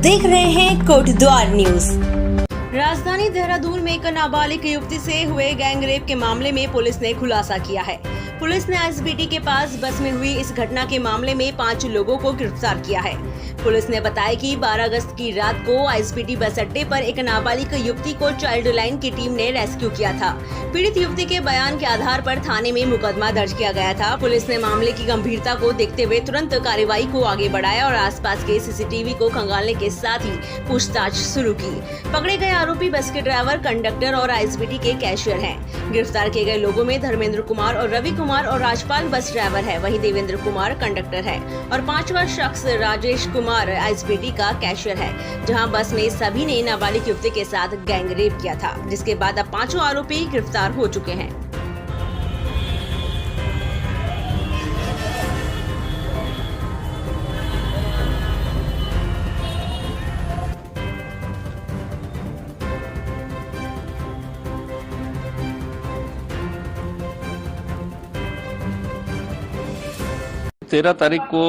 देख रहे हैं कोटद्वार न्यूज। राजधानी देहरादून में एक नाबालिग युवती से हुए गैंग रेप के मामले में पुलिस ने खुलासा किया है। पुलिस ने आईएसबीटी के पास बस में हुई इस घटना के मामले में 5 लोगों को गिरफ्तार किया है। पुलिस ने बताया कि 12 अगस्त की रात को आईएसबीटी बस अड्डे पर एक नाबालिग युवती को चाइल्ड लाइन की टीम ने रेस्क्यू किया था। पीड़ित युवती के बयान के आधार पर थाने में मुकदमा दर्ज किया गया था। पुलिस ने मामले की गंभीरता को देखते हुए तुरंत कार्रवाई को आगे बढ़ाया और आसपास के सीसीटीवी को खंगालने के साथ ही पूछताछ शुरू की। पकड़े गए आरोपी बस के ड्राइवर, कंडक्टर और आईएसबीटी के कैशियर हैं। गिरफ्तार किए गए लोगों में धर्मेंद्र कुमार और रवि कुमार और राजपाल बस ड्राइवर है, वहीं देवेंद्र कुमार कंडक्टर है और 5वां शख्स राजेश कुमार आईएसबीटी का कैशियर है। जहां बस में सभी ने नाबालिग युवती के साथ गैंग रेप किया था, जिसके बाद अब 5 आरोपी गिरफ्तार हो चुके हैं। तेरह तारीख को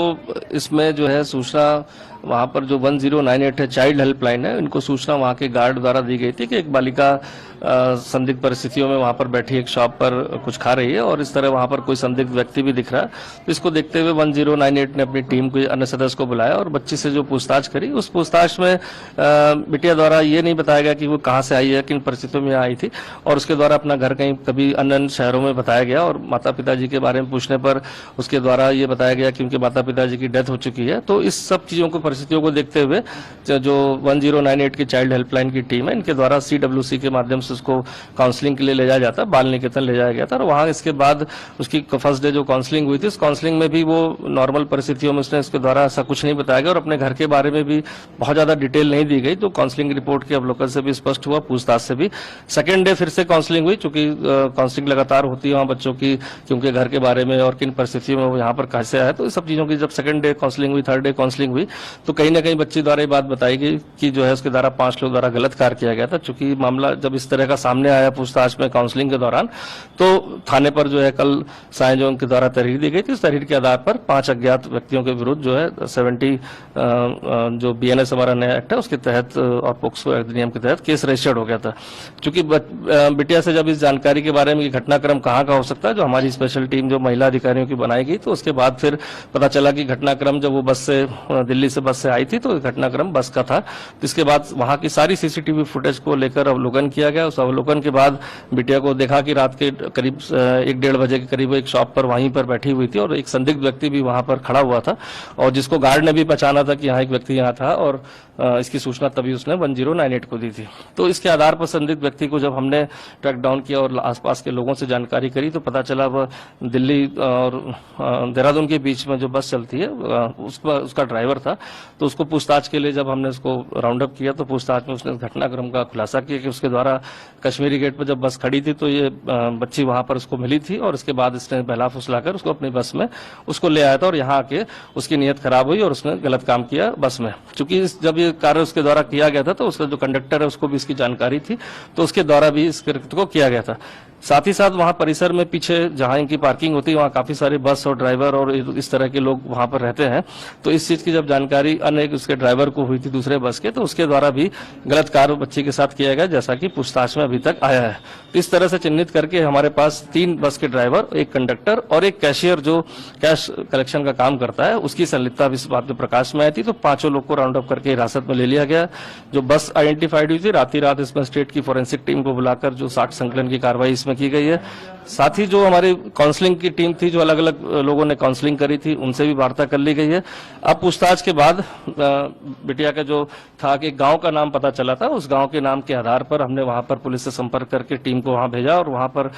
इसमें जो है सूचना वहाँ पर जो 1098 है, चाइल्ड हेल्पलाइन है, इनको सूचना वहाँ के गार्ड द्वारा दी गई थी कि एक बालिका संदिग्ध परिस्थितियों में वहाँ पर बैठी एक शॉप पर कुछ खा रही है और इस तरह वहाँ पर कोई संदिग्ध व्यक्ति भी दिख रहा है। तो इसको देखते हुए 1098 ने अपनी टीम को, अन्य सदस्य को बुलाया और बच्ची से जो पूछताछ करी, उस पूछताछ में बिटिया द्वारा ये नहीं बताया गया कि वो कहाँ से आई है, किन परिस्थितियों में आई थी, और उसके द्वारा अपना घर कहीं कभी अन्य शहरों में बताया गया। और माता पिताजी के बारे में पूछने पर उसके द्वारा ये बताया गया कि उनके माता पिताजी की डेथ हो चुकी है। तो इस सब चीजों को, परिस्थितियों को देखते हुए जो 1098 की चाइल्ड हेल्पलाइन की टीम है, इनके द्वारा CWC के माध्यम से उसको काउंसलिंग के लिए ले जाया जाता, बाल निकेतन ले जाया गया था। और वहाँ इसके बाद उसकी फर्स्ट डे जो काउंसलिंग हुई थी, उस काउंसलिंग में भी वो नॉर्मल परिस्थितियों में उसने इसके द्वारा ऐसा कुछ नहीं बताया गया और अपने घर के बारे में भी बहुत ज्यादा डिटेल नहीं दी गई। तो काउंसलिंग रिपोर्ट के अवलोकन से भी स्पष्ट हुआ, पूछताछ से भी। सेकेंड डे फिर से काउंसलिंग हुई, चूंकि काउंसलिंग लगातार होती है वहाँ बच्चों की, क्योंकि घर के बारे में और किन परिस्थितियों में वो यहाँ पर कैसे आया। तो इस सब चीजों की जब सेकंड डे काउंसलिंग हुई, थर्ड डे काउंसलिंग हुई, तो कहीं ना कहीं बच्ची द्वारा ये बात बताई गई कि जो है उसके द्वारा 5 लोग द्वारा गलत कार्य किया गया था। चूंकि मामला जब इस तरह का सामने आया पूछताछ में काउंसलिंग के दौरान, तो थाने पर जो है कल साय जो उनके द्वारा तहरीर दी गई थी। उस तहरीर के आधार पर 5 अज्ञात व्यक्तियों के विरुद्ध जो है 70 जो BNS हमारा नया एक्ट है उसके तहत और पोक्सो अधिनियम के तहत केस रजिस्टर्ड हो गया था। चूंकि बिटिया से जब इस जानकारी के बारे में घटनाक्रम कहाँ का हो सकता है, जो हमारी स्पेशल टीम जो महिला अधिकारियों की बनाई गई, तो उसके बाद फिर पता चला कि घटनाक्रम जब वो बस से, दिल्ली से बस से आई थी, तो घटनाक्रम बस का था। इसके बाद वहां की सारी CCTV फुटेज को लेकर अवलोकन किया गया। उस अवलोकन के बाद बिटिया को देखा कि रात के करीब 1-1:30 बजे के करीब एक शॉप पर वहीं पर बैठी हुई थी और एक संदिग्ध व्यक्ति भी वहां पर खड़ा हुआ था, और जिसको गार्ड ने भी पहचाना था कि यहाँ एक व्यक्ति यहाँ था, और इसकी सूचना तभी उसने 1098 को दी थी। तो इसके आधार पर संदिग्ध व्यक्ति को जब हमने ट्रैक डाउन किया और आसपास के लोगों से जानकारी करी, तो पता चला वह दिल्ली और देहरादून के बीच में जो बस चलती है उसका ड्राइवर था। तो उसको पूछताछ के लिए जब हमने उसको राउंड अप किया, तो पूछताछ में उसने घटनाक्रम का खुलासा किया कि उसके द्वारा कश्मीरी गेट पर जब बस खड़ी थी तो ये बच्ची वहां पर उसको मिली थी, और इसके बाद इसने बहला फुसलाकर उसको अपनी बस में उसको ले आया था, और यहाँ आके उसकी नीयत खराब हुई और उसने गलत काम किया बस में। चूंकि जब ये कार्य उसके द्वारा किया गया था, तो उसका जो कंडक्टर है उसको भी इसकी जानकारी थी, तो उसके द्वारा भी इस कृत्य को किया गया था। साथ ही साथ वहां परिसर में पीछे जहां इनकी पार्किंग होती है, वहां काफी सारे बस और ड्राइवर और इस तरह के लोग वहां पर रहते हैं। तो इस चीज की जब जानकारी अन्य उसके ड्राइवर को हुई थी दूसरे बस के, तो उसके द्वारा भी गलत कार्य बच्ची के साथ किया गया, जैसा कि पूछताछ में अभी तक आया है। तो इस तरह से चिन्हित करके हमारे पास 3 बस के ड्राइवर, एक कंडक्टर और एक कैशियर जो कैश कलेक्शन का काम करता है, उसकी संलिप्तता इस बात में प्रकाश में आई थी। तो 5 लोग को राउंड अप करके हिरासत में ले लिया गया। जो बस आइडेंटिफाइड हुई थी, रात इसमें स्टेट की फोरेंसिक टीम को बुलाकर जो साक्ष्य संकलन की कार्रवाई इसमें की गई है। साथ ही जो हमारी काउंसलिंग की टीम थी, जो अलग अलग लोगों ने काउंसलिंग करी थी, उनसे भी वार्ता कर ली गई है। अब पूछताछ के बाद बिटिया का जो था कि गांव का नाम पता चला था, उस गांव के नाम के आधार पर हमने वहां पर पुलिस से संपर्क करके टीम को वहां भेजा, और वहां पर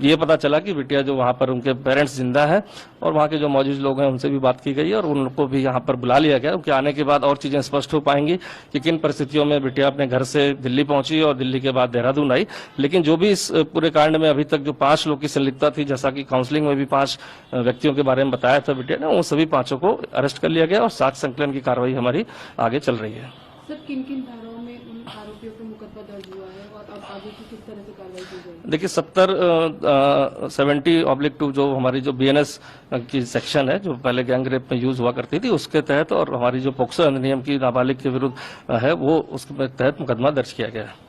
ये पता चला कि बिटिया जो वहां पर उनके पेरेंट्स जिंदा है, और वहां के जो मौजूद लोग हैं उनसे भी बात की गई है और उन लोग को भी यहाँ पर बुला लिया गया। उनके आने के बाद और चीजें स्पष्ट हो पाएंगी कि किन परिस्थितियों में बिटिया अपने घर से दिल्ली पहुंची और दिल्ली के बाद देहरादून आई। लेकिन जो भी इस पूरे कांड में अभी तक जो 5 लोग की संलिप्तता थी, जैसा कि काउंसलिंग में भी 5 व्यक्तियों के बारे में बताया था बिटिया ने, उन सभी 5 को अरेस्ट कर लिया गया और साक्ष्य संकलन की कार्रवाई हमारी आगे चल रही है। सर, किन किन धाराओं में उन आरोपियों पर मुकदमा दर्ज हुआ है और अब देखिए 70/2 जो हमारी जो BNS की सेक्शन है, जो पहले गैंग रेप में यूज हुआ करती थी, उसके तहत, और हमारी जो पोक्सो अधिनियम की नाबालिग के विरुद्ध है, वो उसके तहत मुकदमा दर्ज किया गया है।